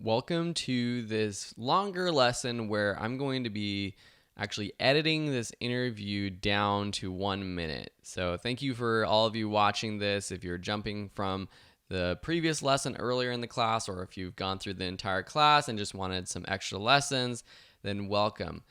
Welcome to this longer lesson where I'm going to be actually editing this interview down to 1 minute. So thank you for all of you watching this. If you're jumping from the previous lesson earlier in the class, or if you've gone through the entire class and just wanted some extra lessons, then welcome.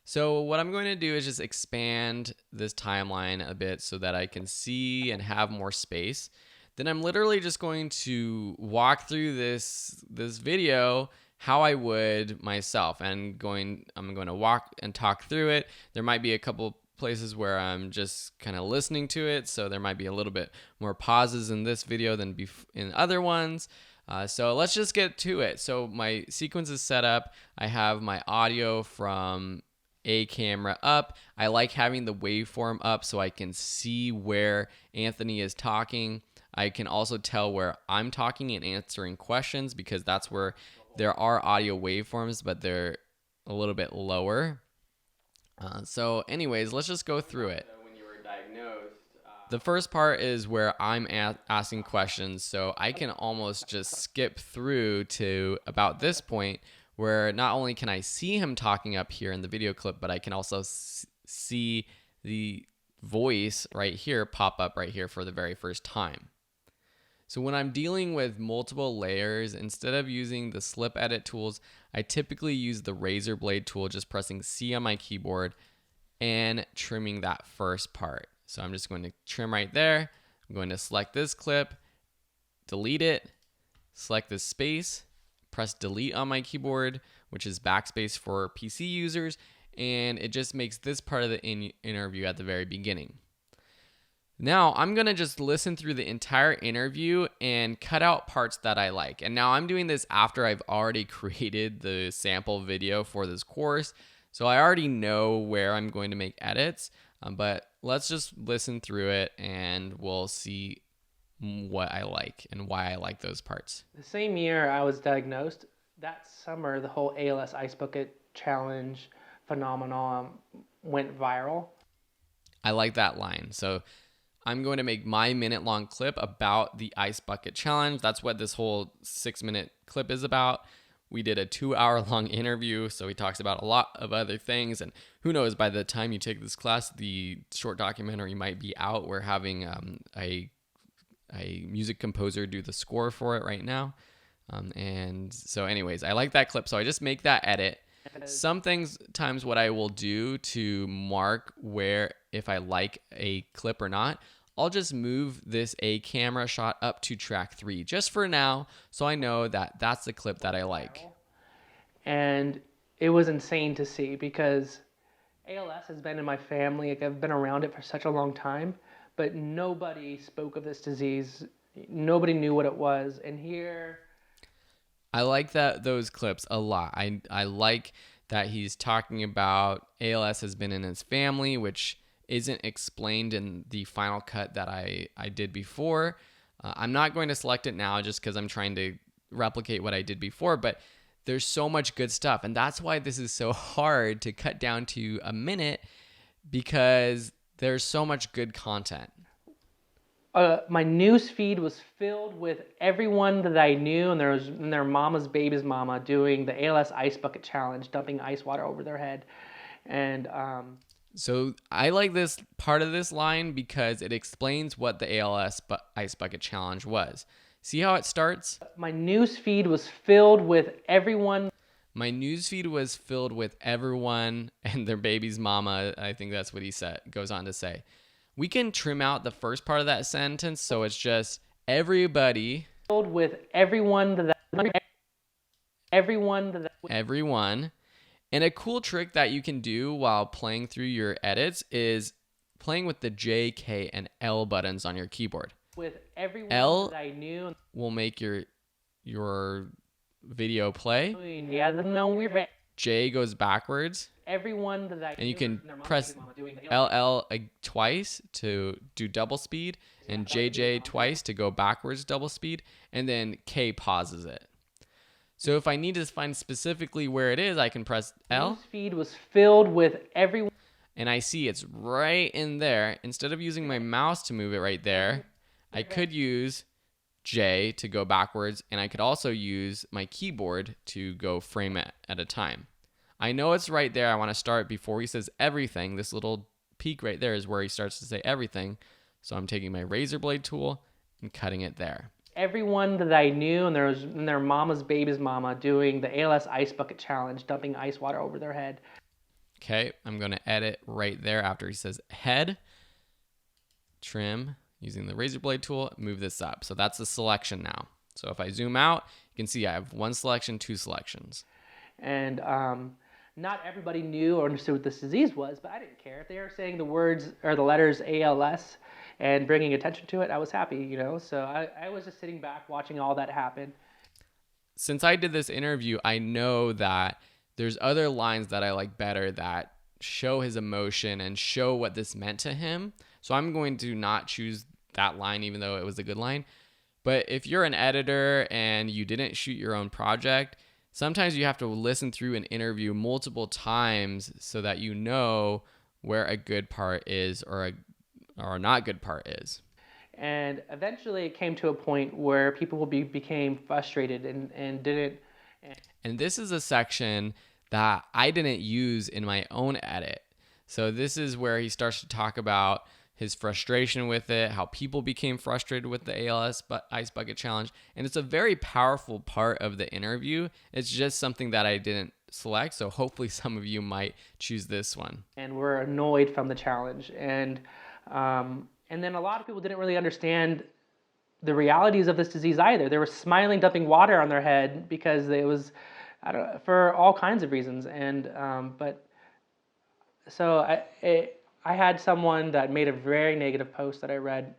So what I'm going to do is just expand this timeline a bit so that I can see and have more space. Then I'm literally just going to walk through this video how I would myself, and I'm going to walk and talk through it. There might be a couple places where I'm just kind of listening to it, so there might be a little bit more pauses in this video than in other ones. So let's just get to it. So my sequence is set up. I have my audio from a camera up. I like having the waveform up so I can see where Anthony is talking. I can also tell where I'm talking and answering questions, because that's where there are audio waveforms, but they're a little bit lower. So anyways, let's just go through it. When you were diagnosed, the first part is where I'm asking questions, so I can almost just skip through to about this point where not only can I see him talking up here in the video clip, but I can also see the voice right here pop up right here for the very first time. So when I'm dealing with multiple layers, instead of using the slip edit tools, I typically use the razor blade tool, just pressing C on my keyboard and trimming that first part. So I'm just going to trim right there. I'm going to select this clip, delete it, select this space, press delete on my keyboard, which is backspace for PC users, and it just makes this part of the interview at the very beginning. Now I'm going to just listen through the entire interview and cut out parts that I like. And now I'm doing this after I've already created the sample video for this course. So I already know where I'm going to make edits, but let's just listen through it and we'll see what I like and why I like those parts. The same year I was diagnosed, that summer the whole ALS Ice Bucket Challenge phenomenon went viral. I like that line. So I'm going to make my minute-long clip about the Ice Bucket Challenge. That's what this whole 6-minute clip is about. We did a 2-hour-long interview, so he talks about a lot of other things. And who knows, by the time you take this class, the short documentary might be out. We're having a music composer do the score for it right now. And so anyways, I like that clip, so I just make that edit. Sometimes what I will do to mark where if I like a clip or not, I'll just move this A camera shot up to track 3 just for now, so I know that that's the clip that I like. And it was insane to see, because ALS has been in my family. Like, I've been around it for such a long time, but nobody spoke of this disease. Nobody knew what it was. And here, I like those clips a lot. I like that he's talking about ALS has been in his family, which isn't explained in the final cut that I did before. I'm not going to select it now just because I'm trying to replicate what I did before, but there's so much good stuff. And that's why this is so hard to cut down to a minute, because there's so much good content. My news feed was filled with everyone that I knew and their mama's baby's mama doing the ALS Ice Bucket Challenge, dumping ice water over their head. And so I like this part of this line because it explains what the ALS Ice Bucket Challenge was. See how it starts? My news feed was filled with everyone. My news feed was filled with everyone and their baby's mama. I think that's what he goes on to say. We can trim out the first part of that sentence, so it's just everybody. Filled with everyone. Everyone. And a cool trick that you can do while playing through your edits is playing with the J, K, and L buttons on your keyboard. With everyone L that I knew will make your video play. J goes backwards. Everyone that I and you knew, can press LL twice to do double speed, and JJ twice to go backwards double speed, and then K pauses it. So if I need to find specifically where it is, I can press L. News feed was filled with everyone. And I see it's right in there. Instead of using my mouse to move it right there, I could use J to go backwards, and I could also use my keyboard to go frame it at a time. I know it's right there. I want to start before he says everything. This little peak right there is where he starts to say everything. So I'm taking my razor blade tool and cutting it there. Everyone that I knew and their mama's baby's mama doing the ALS ice bucket challenge, dumping ice water over their head. Okay, I'm going to edit right there after he says head, trim, using the razor blade tool, move this up. So that's the selection now. So if I zoom out, you can see I have one selection, two selections. And not everybody knew or understood what this disease was, but I didn't care. If they were saying the words or the letters ALS and bringing attention to it, I was happy, you know? So I was just sitting back watching all that happen. Since I did this interview, I know that there's other lines that I like better that show his emotion and show what this meant to him. So I'm going to not choose that line, even though it was a good line. But if you're an editor and you didn't shoot your own project, sometimes you have to listen through an interview multiple times so that you know where a good part is or a not good part is. And eventually it came to a point where people became frustrated and didn't. And this is a section that I didn't use in my own edit. So this is where he starts to talk about his frustration with it, how people became frustrated with the ALS Ice Bucket Challenge. And it's a very powerful part of the interview. It's just something that I didn't select. So hopefully some of you might choose this one. And were annoyed from the challenge. And then a lot of people didn't really understand the realities of this disease either. They were smiling, dumping water on their head because it was, for all kinds of reasons. And I had someone that made a very negative post that I read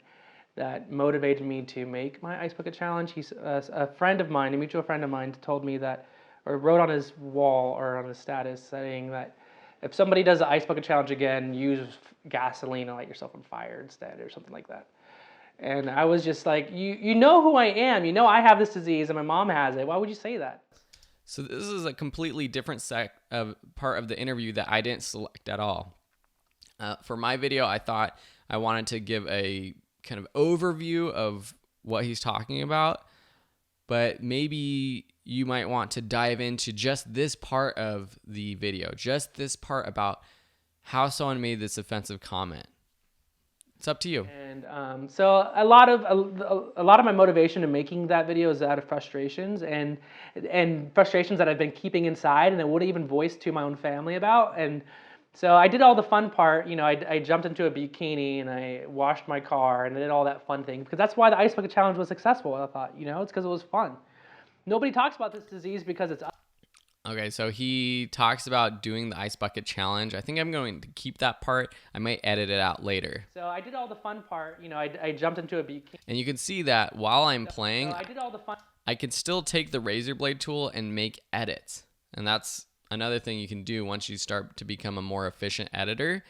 that motivated me to make my Ice Bucket Challenge. He's a friend of mine, a mutual friend of mine, told me that, or wrote on his wall or on his status saying that if somebody does the Ice Bucket Challenge again, use gasoline and light yourself on fire instead, or something like that. And I was just like, you know who I am. You know I have this disease and my mom has it. Why would you say that? So this is a completely different part of the interview that I didn't select at all. For my video, I thought I wanted to give a kind of overview of what he's talking about, but maybe you might want to dive into just this part of the video, just this part about how someone made this offensive comment. It's up to you. And so a lot of my motivation in making that video is out of frustrations and frustrations that I've been keeping inside and I wouldn't even voice to my own family about. And so I did all the fun part, you know, I jumped into a bikini and I washed my car and I did all that fun thing because that's why the Ice Bucket Challenge was successful. I thought, you know, it's because it was fun. Nobody talks about this disease because it's. Okay, so he talks about doing the Ice Bucket Challenge. I think I'm going to keep that part. I might edit it out later. So I did all the fun part, you know, I jumped into a bikini. And you can see that while I'm playing, So I did all the fun. I can still take the razor blade tool and make edits. And that's another thing you can do once you start to become a more efficient editor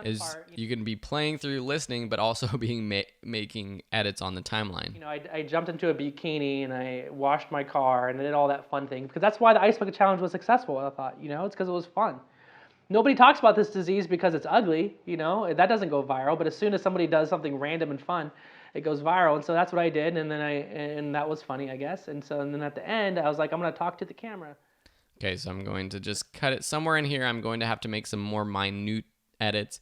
is you can be playing through listening, but also being making edits on the timeline. You know, I jumped into a bikini and I washed my car and I did all that fun thing because that's why the Ice Bucket Challenge was successful. I thought, you know, it's because it was fun. Nobody talks about this disease because it's ugly, you know, that doesn't go viral. But as soon as somebody does something random and fun, it goes viral. And so that's what I did. And then and that was funny, I guess. And then at the end, I was like, I'm going to talk to the camera. Okay, so I'm going to just cut it somewhere in here. I'm going to have to make some more minute edits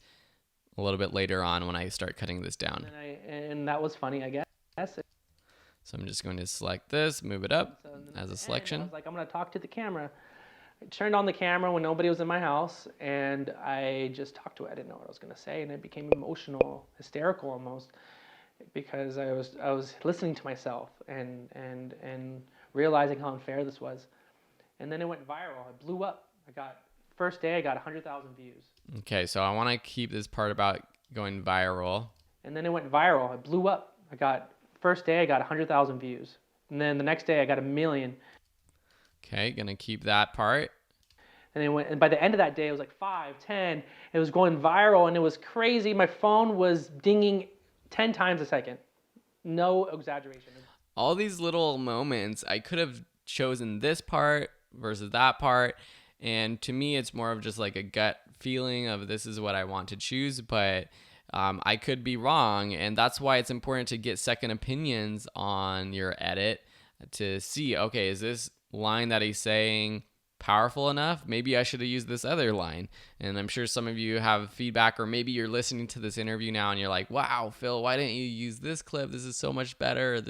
a little bit later on when I start cutting this down. And that was funny, I guess. So I'm just going to select this, move it up as a selection. I was like, I'm going to talk to the camera. I turned on the camera when nobody was in my house, and I just talked to it. I didn't know what I was going to say, and it became emotional, hysterical almost, because I was listening to myself and realizing how unfair this was. And then it went viral. It blew up. First day, I got 100,000 views. Okay, so I want to keep this part about going viral. And then it went viral. It blew up. First day, I got 100,000 views. And then the next day, I got 1 million. Okay, gonna keep that part. And by the end of that day, it was like 5, 10. It was going viral, and it was crazy. My phone was dinging 10 times a second. No exaggeration. All these little moments, I could have chosen this part versus that part. And to me, it's more of just like a gut feeling of this is what I want to choose. But I could be wrong, and that's why it's important to get second opinions on your edit to see, okay, is this line that he's saying powerful enough? Maybe I should have used this other line. And I'm sure some of you have feedback, or maybe you're listening to this interview now and you're like, wow, Phil, why didn't you use this clip? This is so much better.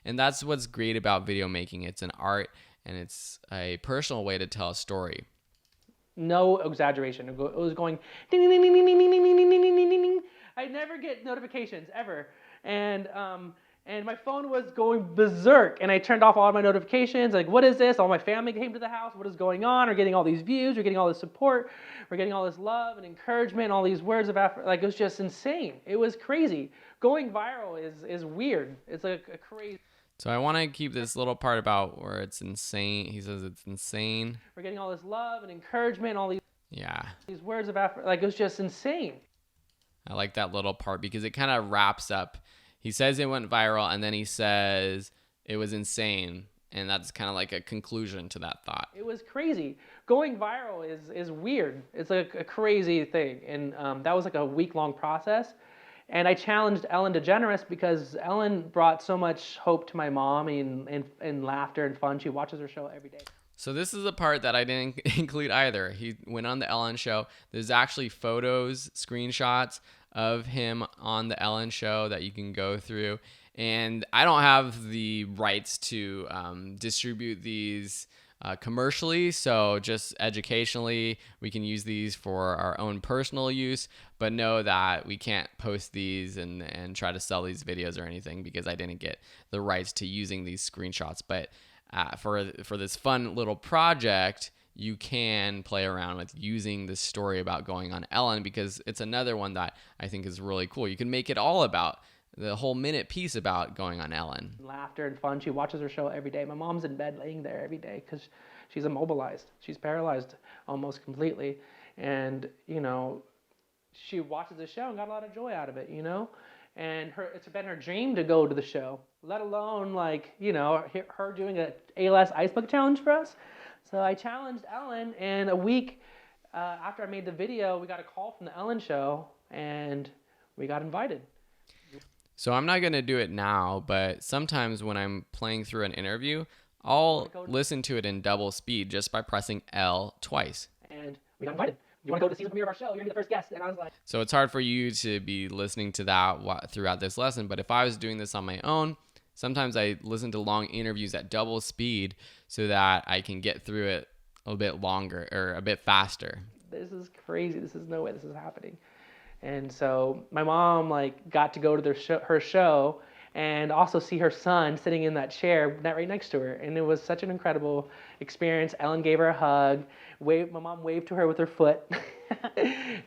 And that's what's great about video making. It's an art, and it's a personal way to tell a story. No exaggeration. It was going ding ding ding ding ding ding ding ding ding ding ding ding ding. I never get notifications ever, and my phone was going berserk. And I turned off all of my notifications. Like, what is this? All my family came to the house. What is going on? We're getting all these views. We're getting all this support. We're getting all this love and encouragement. And all these words of affirmation. Like, it was just insane. It was crazy. Going viral is weird. It's like a crazy. So I want to keep this little part about where it's insane. He says it's insane. We're getting all this love and encouragement, all these words of affirmation. Like, it was just insane. I like that little part because it kind of wraps up. He says it went viral, and then he says it was insane, and that's kind of like a conclusion to that thought. It was crazy. Going viral is weird. It's like a crazy thing, and that was like a week-long process. And I challenged Ellen DeGeneres because Ellen brought so much hope to my mom and laughter and fun. She watches her show every day. So this is a part that I didn't include either. He went on the Ellen show. There's actually photos, screenshots of him on the Ellen show that you can go through. And I don't have the rights to distribute these commercially, so just educationally, we can use these for our own personal use, but know that we can't post these and try to sell these videos or anything because I didn't get the rights to using these screenshots. But for this fun little project, you can play around with using this story about going on Ellen because it's another one that I think is really cool. You can make it all about the whole minute piece about going on Ellen. Laughter and fun. She watches her show every day. My mom's in bed laying there every day because she's immobilized. She's paralyzed almost completely. And, you know, she watches the show and got a lot of joy out of it, you know? And it's been her dream to go to the show, let alone, like, you know, her doing a ALS Ice Bucket Challenge for us. So I challenged Ellen, and a week after I made the video, we got a call from the Ellen show, and we got invited. So I'm not going to do it now, but sometimes when I'm playing through an interview, I'll listen to it in double speed just by pressing L twice. And we got invited. You want to go to the season premiere of our show? You're going to be the first guest. And I was like... So it's hard for you to be listening to that throughout this lesson, but if I was doing this on my own, sometimes I listen to long interviews at double speed so that I can get through it a bit longer or a bit faster. This is crazy. This is no way this is happening. And so my mom got to go to her show and also see her son sitting in that chair right next to her. And it was such an incredible experience. Ellen gave her a hug. My mom waved to her with her foot.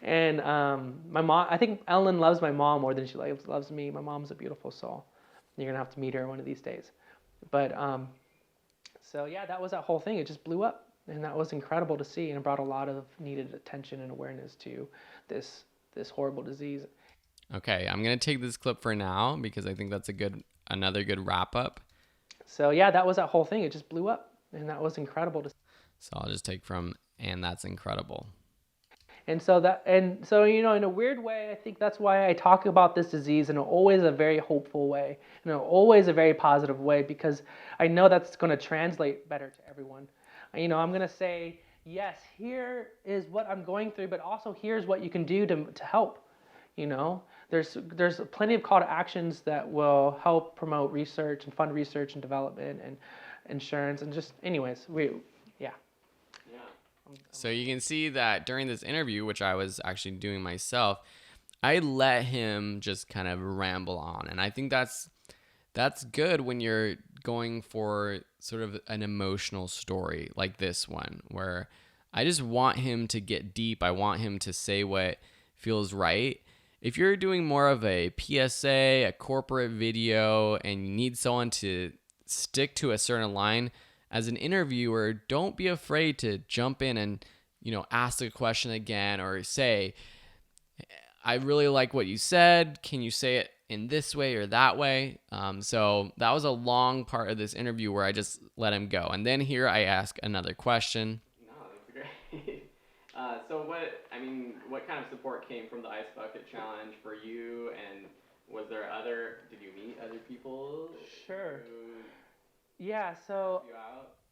And my mom, I think Ellen loves my mom more than she loves me. My mom's a beautiful soul. You're going to have to meet her one of these days. But so yeah, that was that whole thing. It just blew up. And that was incredible to see, and it brought a lot of needed attention and awareness to this horrible disease. Okay, I'm going to take this clip for now because I think that's another good wrap up. So yeah, that was that whole thing. It just blew up, and that was incredible to see. So I'll just take from, and that's incredible. And so you know, in a weird way, I think that's why I talk about this disease in always a very hopeful way, always a very positive way, because I know that's going to translate better to everyone. You know, I'm going to say, yes, here is what I'm going through, but also here's what you can do to help. You know, there's plenty of call to actions that will help promote research and fund research and development and insurance and just anyways, yeah. So you can see that during this interview, which I was actually doing myself, I let him just kind of ramble on. And I think that's good when you're going for sort of an emotional story like this one, where I just want him to get deep. I want him to say what feels right. If you're doing more of a PSA, a corporate video, and you need someone to stick to a certain line, as an interviewer, don't be afraid to jump in and, ask the question again or say, I really like what you said. Can you say it in this way or that way? So that was a long part of this interview where I just let him go. And then here I ask another question. No, that's great. So what kind of support came from the Ice Bucket Challenge for you? And did you meet other people? Sure. Who Yeah. So helped you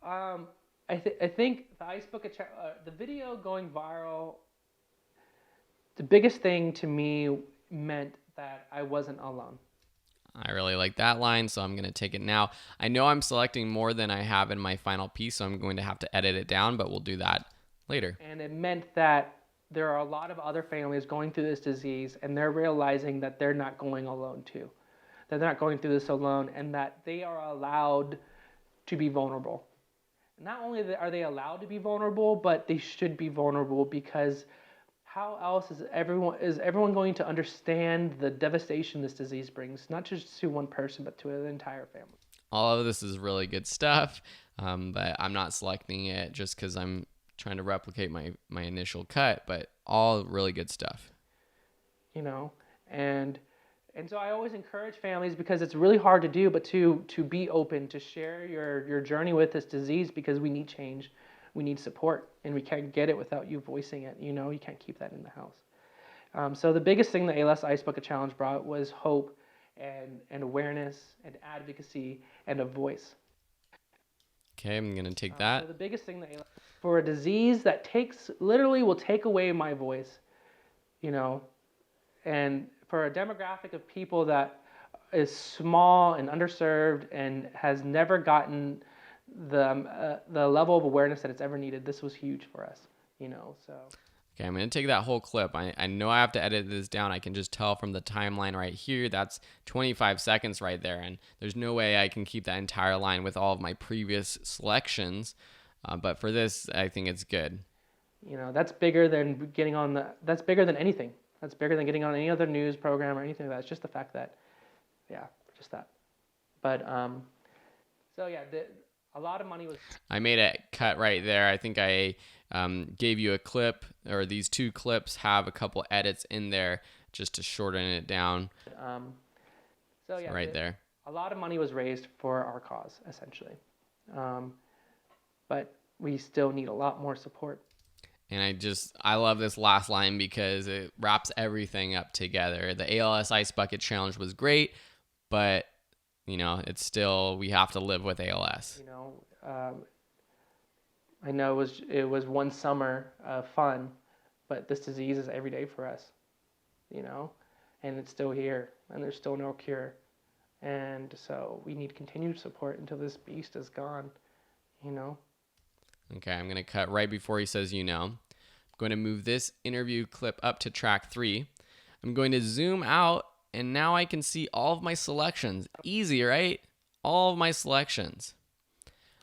out? I think the Ice Bucket the video going viral. The biggest thing to me meant that I wasn't alone. I really like that line, so I'm going to take it now. I know I'm selecting more than I have in my final piece, so I'm going to have to edit it down, but we'll do that later. And it meant that there are a lot of other families going through this disease, and they're realizing that they're not going alone too. They're not going through this alone, and that they are allowed to be vulnerable. Not only are they allowed to be vulnerable, but they should be vulnerable, because how else is everyone going to understand the devastation this disease brings, not just to one person, but to an entire family? All of this is really good stuff, but I'm not selecting it just because I'm trying to replicate my initial cut, but all really good stuff. You know, and so I always encourage families, because it's really hard to do, but to be open, to share your journey with this disease, because we need change, we need support, and we can't get it without you voicing it. You can't keep that in the house. So the biggest thing the ALS Ice Bucket Challenge brought was hope and awareness and advocacy and a voice. Okay, I'm gonna take that. So the biggest thing that for a disease that will take away my voice, and for a demographic of people that is small and underserved and has never gotten the level of awareness that it's ever needed, this was huge for us. So. Okay, I'm going to take that whole clip. I know I have to edit this down. I can just tell from the timeline right here. That's 25 seconds right there. And there's no way I can keep that entire line with all of my previous selections. But for this, I think it's good. That's bigger than that's bigger than anything. That's bigger than getting on any other news program or anything like that. It's just the fact that, just that. But, so yeah, a lot of money was... I made a cut right there. I think I gave you a clip, or these two clips have a couple edits in there just to shorten it down. So yeah, right there. A lot of money was raised for our cause, essentially. But we still need a lot more support. And I love this last line because it wraps everything up together. The ALS Ice Bucket Challenge was great, but it's still, we have to live with ALS. I know it was one summer of fun, but this disease is every day for us, and it's still here, and there's still no cure. And so we need continued support until this beast is gone, Okay, I'm going to cut right before he says, I'm going to move this interview clip up to track 3. I'm going to zoom out, and now I can see all of my selections. Easy, right? All of my selections.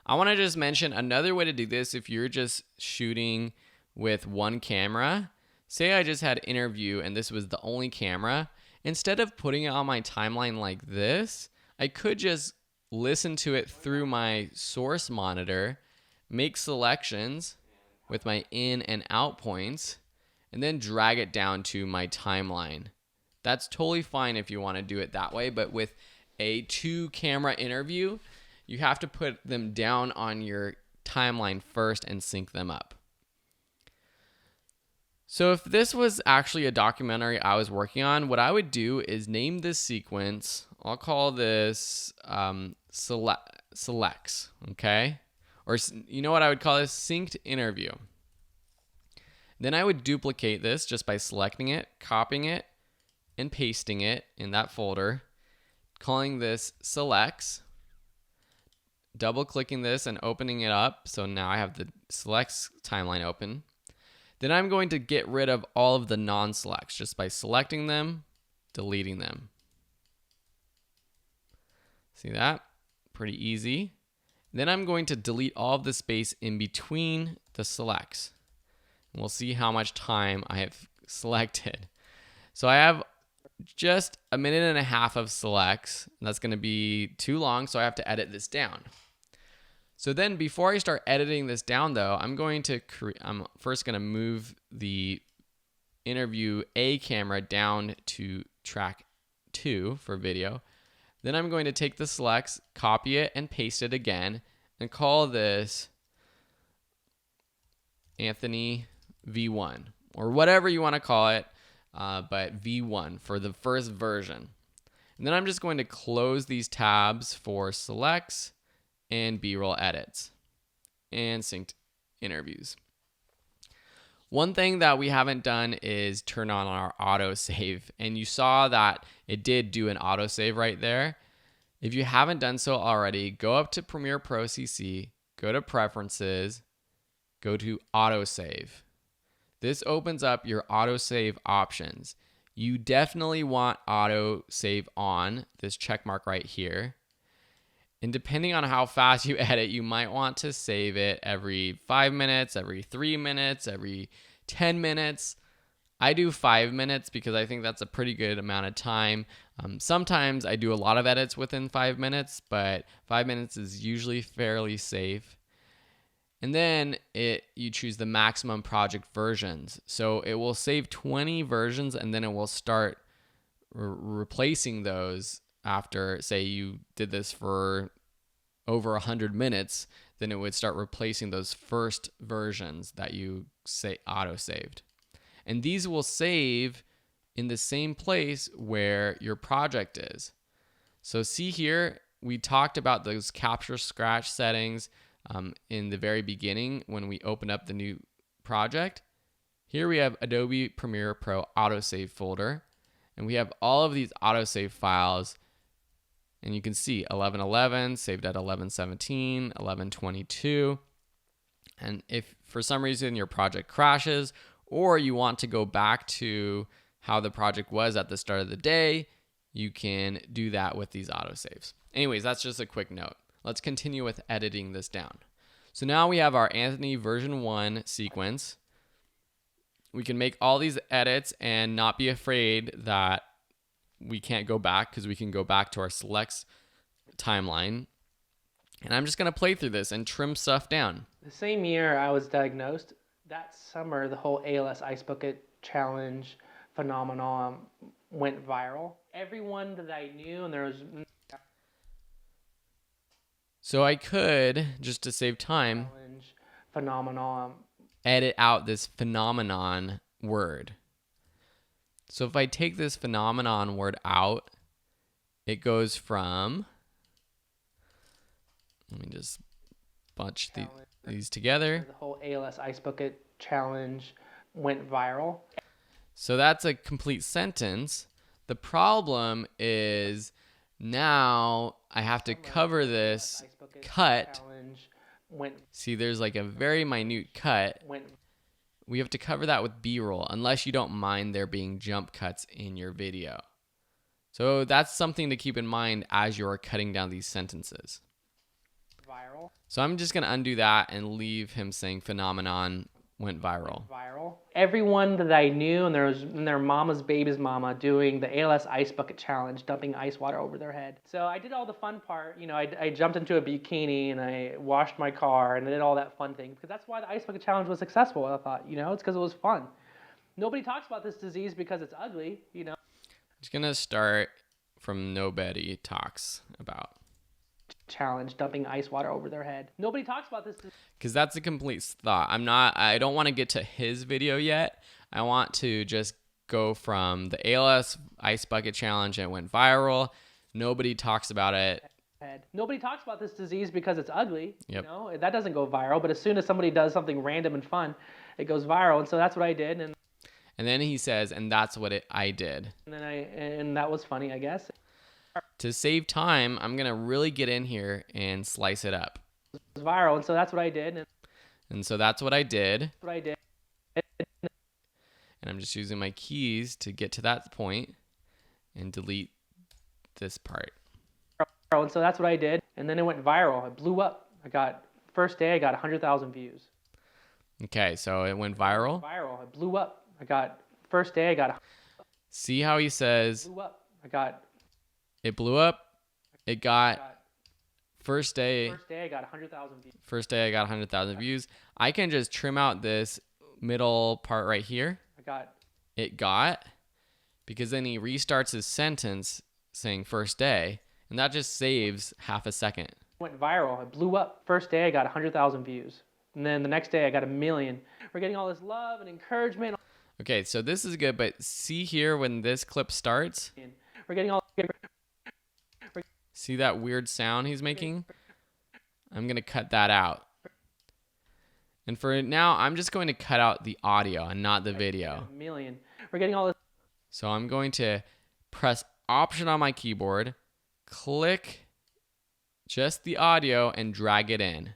I want to just mention another way to do this if you're just shooting with one camera. Say I just had interview and this was the only camera. Instead of putting it on my timeline like this, I could just listen to it through my source monitor, make selections with my in and out points, and then drag it down to my timeline. That's totally fine if you want to do it that way, but with a 2-camera interview, you have to put them down on your timeline first and sync them up. So if this was actually a documentary I was working on, what I would do is name this sequence. I'll call this selects, okay? Or you know what I would call this? Synced interview. Then I would duplicate this just by selecting it, copying it, and pasting it in that folder, calling this selects. Double clicking this and opening it up. So now I have the selects timeline open. Then I'm going to get rid of all of the non-selects just by selecting them, deleting them. See that? Pretty easy. Then I'm going to delete all of the space in between the selects. And we'll see how much time I have selected. So I have just 1.5 minutes of selects. That's going to be too long, so I have to edit this down. So then before I start editing this down though, I'm first going to move the interview A camera down to track 2 for video. Then I'm going to take the selects, copy it, and paste it again, and call this Anthony V1 or whatever you want to call it, but V1 for the first version. And then I'm just going to close these tabs for selects and B-roll edits and synced interviews. One thing that we haven't done is turn on our autosave, and you saw that it did do an autosave right there. If you haven't done so already, go up to Premiere Pro CC, go to Preferences, go to Autosave. This opens up your autosave options. You definitely want autosave on, this check mark right here. And depending on how fast you edit, you might want to save it every 5 minutes, every 3 minutes, every 10 minutes. I do 5 minutes because I think that's a pretty good amount of time. Sometimes I do a lot of edits within 5 minutes, but 5 minutes is usually fairly safe. And then you choose the maximum project versions. So it will save 20 versions, and then it will start replacing those after, say you did this for over 100 minutes, then it would start replacing those first versions that you say auto-saved. And these will save in the same place where your project is. So see here, we talked about those capture scratch settings in the very beginning when we opened up the new project. Here we have Adobe Premiere Pro autosave folder, and we have all of these autosave files, and you can see 11:11 saved at 11:17, 11:22. And if for some reason your project crashes or you want to go back to how the project was at the start of the day, you can do that with these autosaves. Anyways, that's just a quick note. Let's continue with editing this down. So now we have our Anthony version 1 sequence. We can make all these edits and not be afraid that we can't go back, because we can go back to our selects timeline. And I'm just going to play through this and trim stuff down. The same year I was diagnosed, that summer the whole ALS Ice Bucket Challenge phenomenon went viral. Everyone that I knew, and there was... So I could, just to save time, phenomenon, edit out this phenomenon word. So if I take this phenomenon word out, it goes from, let me just bunch these together. The whole ALS Ice Bucket Challenge went viral. So that's a complete sentence. The problem is now I have to cover this cut. See, there's like a very minute cut. We have to cover that with B-roll, unless you don't mind there being jump cuts in your video. So that's something to keep in mind as you're cutting down these sentences. Viral. So I'm just going to undo that and leave him saying phenomenon went viral. Everyone that I knew, and there was their mama's baby's mama doing the ALS Ice Bucket Challenge, dumping ice water over their head. So I did all the fun part. You know, I jumped into a bikini and I washed my car and I did all that fun thing, because that's why the Ice Bucket Challenge was successful. I thought, you know, it's because it was fun. Nobody talks about this disease because it's ugly, you know. I'm just going to start from nobody talks about. Challenge, dumping ice water over their head. Nobody talks about this because that's a complete thought. I don't want to get to his video yet. I want to just go from the ALS Ice Bucket Challenge and it went viral. Nobody talks about it. Nobody talks about this disease because it's ugly. Yep. You know, that doesn't go viral, but as soon as somebody does something random and fun, it goes viral. And so that's what I did. And then he says, and that's what I did. And that was funny, I guess. To save time, I'm going to really get in here and slice it up. It was viral, and so that's what I did. And so that's what I did. And I'm just using my keys to get to that point and delete this part. And so that's what I did. And then it went viral. It blew up. First day, I got 100,000 views. Okay, so it went viral. It blew up. First day, I got... See how he says... Blew up. It blew up. It got first day I got 100,000 views. First day I got 100,000 views. I can just trim out this middle part right here. Because then he restarts his sentence saying first day, and that just saves half a second. Went viral. It blew up. First day I got 100,000 views. And then the next day I got 1,000,000. We're getting all this love and encouragement. Okay, so this is good, but see here when this clip starts? We're getting all. See that weird sound he's making? I'm going to cut that out. And for now, I'm just going to cut out the audio and not the video. 1,000,000. We're getting all this. So I'm going to press Option on my keyboard, click just the audio, and drag it in.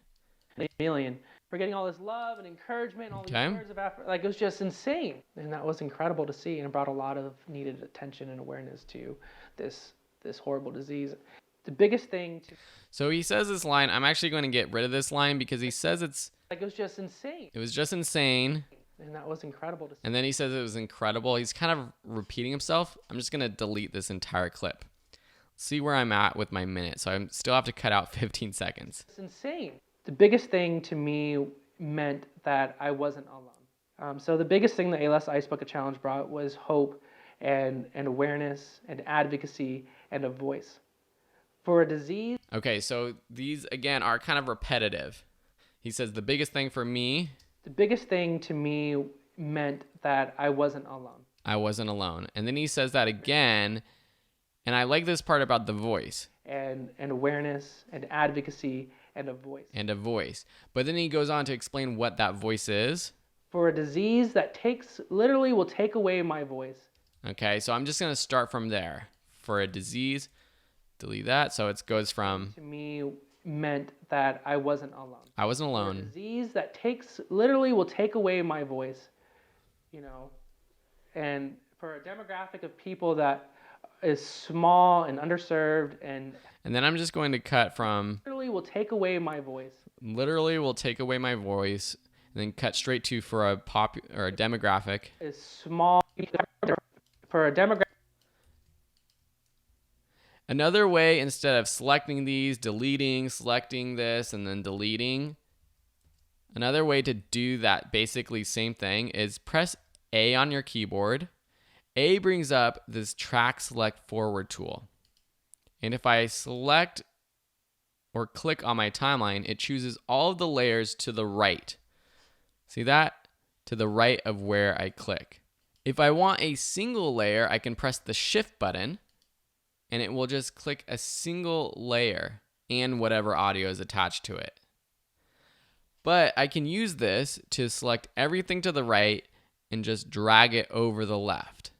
1,000,000. We're getting all this love and encouragement, all Okay. these words of like it was just insane, and that was incredible to see, and it brought a lot of needed attention and awareness to this horrible disease. The biggest thing to So he says this line. I'm actually going to get rid of this line because he says like it was just insane, it was just insane. and that was incredible to see. And then he says it was incredible. He's kind of repeating himself. I'm just going to delete this entire clip. See where I'm at with my minute. So I still have to cut out 15 seconds. It's insane. The biggest thing to me meant that I wasn't alone. So the biggest thing the ALS Ice Bucket Challenge brought was hope and awareness and advocacy and a voice. For a disease. Okay, so these, again, are kind of repetitive. He says the biggest thing for me. The biggest thing to me meant that I wasn't alone. I wasn't alone. And then he says that again. And I like this part about the voice. And awareness and advocacy and a voice. And a voice. But then he goes on to explain what that voice is. For a disease that literally will take away my voice. Okay, so I'm just going to start from there. For a disease, delete that. So it goes from. To me meant that I wasn't alone. I wasn't For a alone. disease that literally will take away my voice, and for a demographic of people that is small and underserved and then I'm just going to cut from. literally will take away my voice. Literally will take away my voice, and then cut straight to for a demographic. Is small for a demographic. Another way, instead of selecting these, deleting, selecting this, and then deleting, another way to do that basically same thing is press A on your keyboard. A brings up this track select forward tool. And if I select or click on my timeline, it chooses all of the layers to the right. See that? To the right of where I click. If I want a single layer, I can press the Shift button, and it will just click a single layer and whatever audio is attached to it. But I can use this to select everything to the right and just drag it over the left.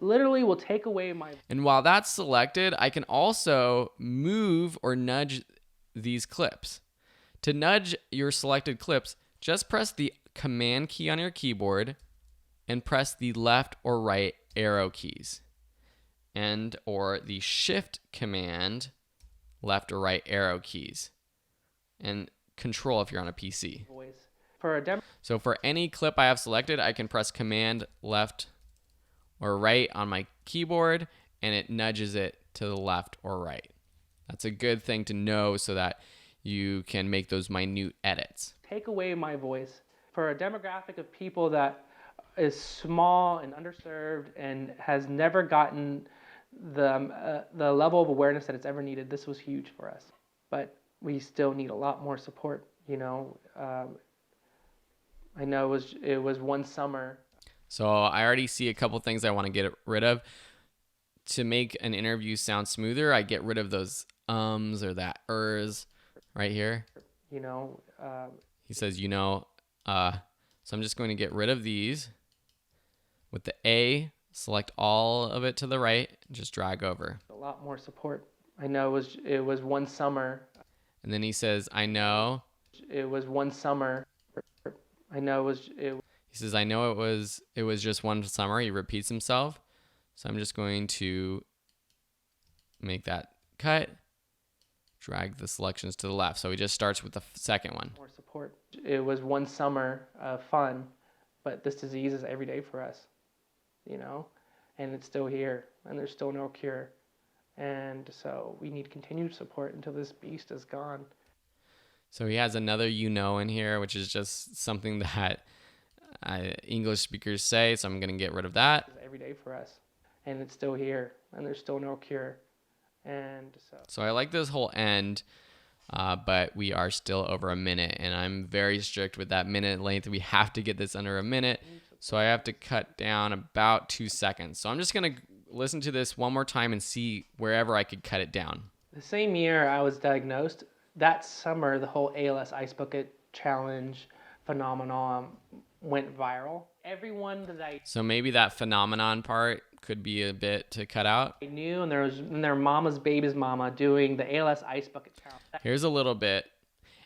Literally will take away my. And while that's selected, I can also move or nudge these clips. To nudge your selected clips, just press the Command key on your keyboard and press the left or right arrow keys. And or the Shift command, left or right arrow keys. And Control if you're on a PC. Voice. So for any clip I have selected, I can press Command left or right on my keyboard, and it nudges it to the left or right. That's a good thing to know so that you can make those minute edits. Take away my voice. For a demographic of people that is small and underserved and has never gotten the level of awareness that it's ever needed, this was huge for us. But we still need a lot more support. I know it was one summer. So I already see a couple things I want to get rid of. To make an interview sound smoother, I get rid of those ums or that ers right here. He says, so I'm just going to get rid of these. With the A, select all of it to the right, just drag over. A lot more support. I know it was one summer. And then he says, I know. It was one summer. I know He says, I know it was just one summer. He repeats himself. So I'm just going to make that cut, drag the selections to the left. So he just starts with the second one. More support. It was one summer of fun, but this disease is every day for us, and it's still here, and there's still no cure. And so we need continued support until this beast is gone. So he has another in here, which is just something that English speakers say, so I'm going to get rid of that. It's every day for us, and it's still here, and there's still no cure. And so I like this whole end. but we are still over a minute, and I'm very strict with that minute length. We have to get this under a minute, so I have to cut down about 2 seconds. So I'm just gonna listen to this one more time and see wherever I could cut it down. The same year I was diagnosed, that summer the whole ALS Ice Bucket Challenge phenomenon went viral. Everyone that I So maybe that phenomenon part could be a bit to cut out. knew, and there was their mama's baby's mama doing the ALS Ice Bucket Challenge. Here's a little bit.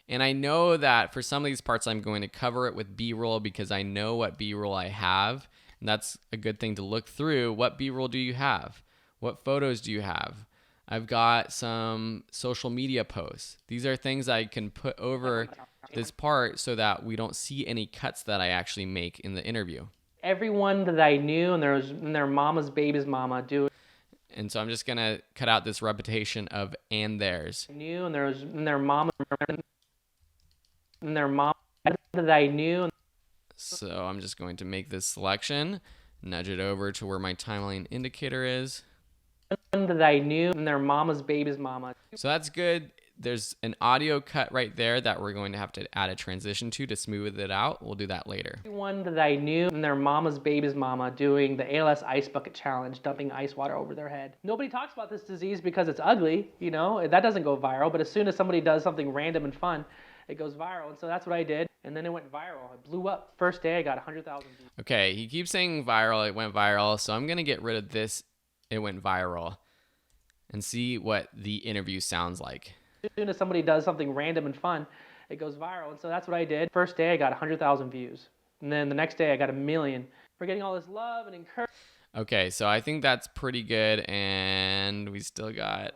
And I know that for some of these parts, I'm going to cover it with B-roll because I know what B-roll I have. And that's a good thing to look through. What B-roll do you have? What photos do you have? I've got some social media posts. These are things I can put over this part so that we don't see any cuts that I actually make in the interview. Everyone that I knew, and there was their mama's baby's mama doing. And so I'm just going to cut out this repetition of and theirs. Knew, and there was their mama, and their mom that I knew. So I'm just going to make this selection, nudge it over to where my timeline indicator is. That I knew, and their mama's baby's mama. So that's good. There's an audio cut right there that we're going to have to add a transition to smooth it out. We'll do that later. Everyone that I knew, and their mama's baby's mama doing the ALS Ice Bucket Challenge, dumping ice water over their head. Nobody talks about this disease because it's ugly, you know, that doesn't go viral, but as soon as somebody does something random and fun, it goes viral. And so that's what I did. And then it went viral. It blew up. First day I got 100,000 views. Okay, he keeps saying viral, it went viral. So I'm going to get rid of this, it went viral, and see what the interview sounds like. As soon as somebody does something random and fun, it goes viral. And so that's what I did. First day I got 100,000 views. And then the next day I got 1 million. We're getting all this love and encouragement. Okay, so I think that's pretty good. And we still got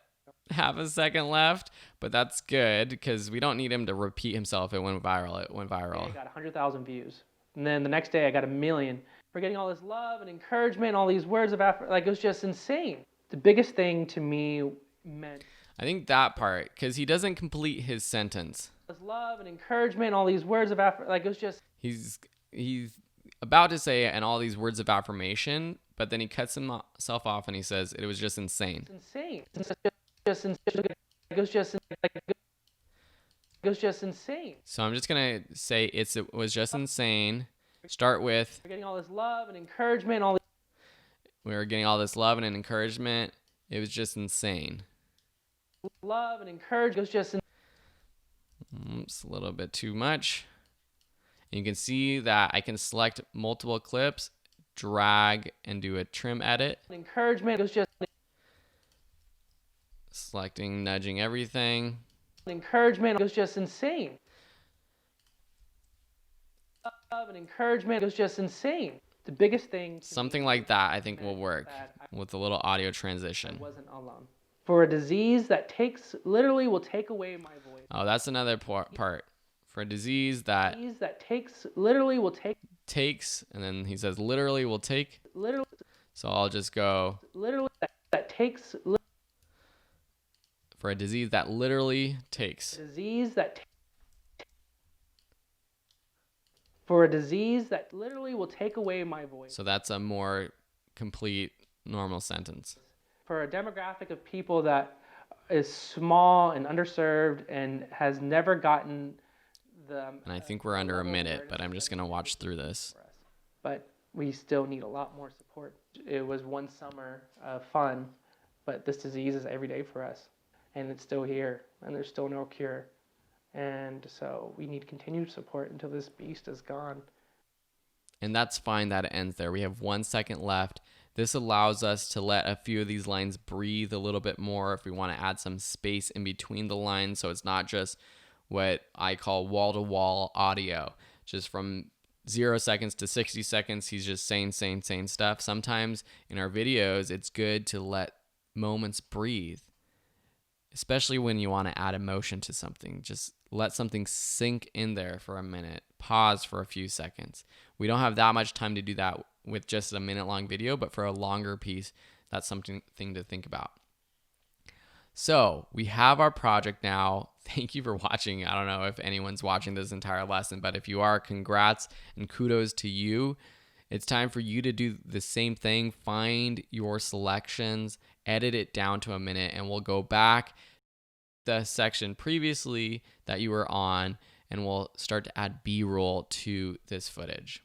half a second left, but that's good because we don't need him to repeat himself. It went viral. It went viral. I got 100,000 views. And then the next day I got 1 million. We're getting all this love and encouragement, all these words of affirmation. Like, it was just insane. The biggest thing to me meant I think that part, because he doesn't complete his sentence. this love and encouragement, all these words of affirmation. Like, it was just He's about to say and all these words of affirmation, but then he cuts himself off and he says it was just insane. insane. It was just insane. So I'm just gonna say it was just insane. Start with We're getting all this love and encouragement, all we were getting all this love and encouragement. It was just insane. this love and encouragement. It was just It's a little bit too much. And you can see that I can select multiple clips, drag, and do a trim edit. encouragement. It was just Selecting, nudging everything. encouragement. It was just insane. Love and encouragement. It was just insane. The biggest thing to Something me like that I think will work that with a little audio I transition. wasn't alone. For a disease that literally will take away my voice. Oh, that's another part. For a disease that Disease that literally will take, takes, and then he says literally will take. literally, So I'll just go that takes, for a disease that literally takes. disease that, for a disease that literally will take away my voice. So that's a more complete normal sentence. For a demographic of people that is small and underserved and has never gotten the. And I think we're under a minute, but I'm just going to watch through this. But we still need a lot more support. It was one summer of fun, but this disease is every day for us. And it's still here, and there's still no cure. And so we need continued support until this beast is gone. And that's fine that it ends there. We have 1 second left. This allows us to let a few of these lines breathe a little bit more if we want to add some space in between the lines, so it's not just what I call wall-to-wall audio, just from 0 seconds to 60 seconds, he's just saying stuff. Sometimes in our videos, it's good to let moments breathe, especially when you want to add emotion to something. Just let something sink in there for a minute. Pause for a few seconds. We don't have that much time to do that with just a minute-long video, but for a longer piece, that's something to think about. So we have our project now. Thank you for watching. I don't know if anyone's watching this entire lesson, but if you are, congrats and kudos to you. It's time for you to do the same thing. Find your selections, edit it down to a minute, and we'll go back the section previously that you were on, and we'll start to add B-roll to this footage.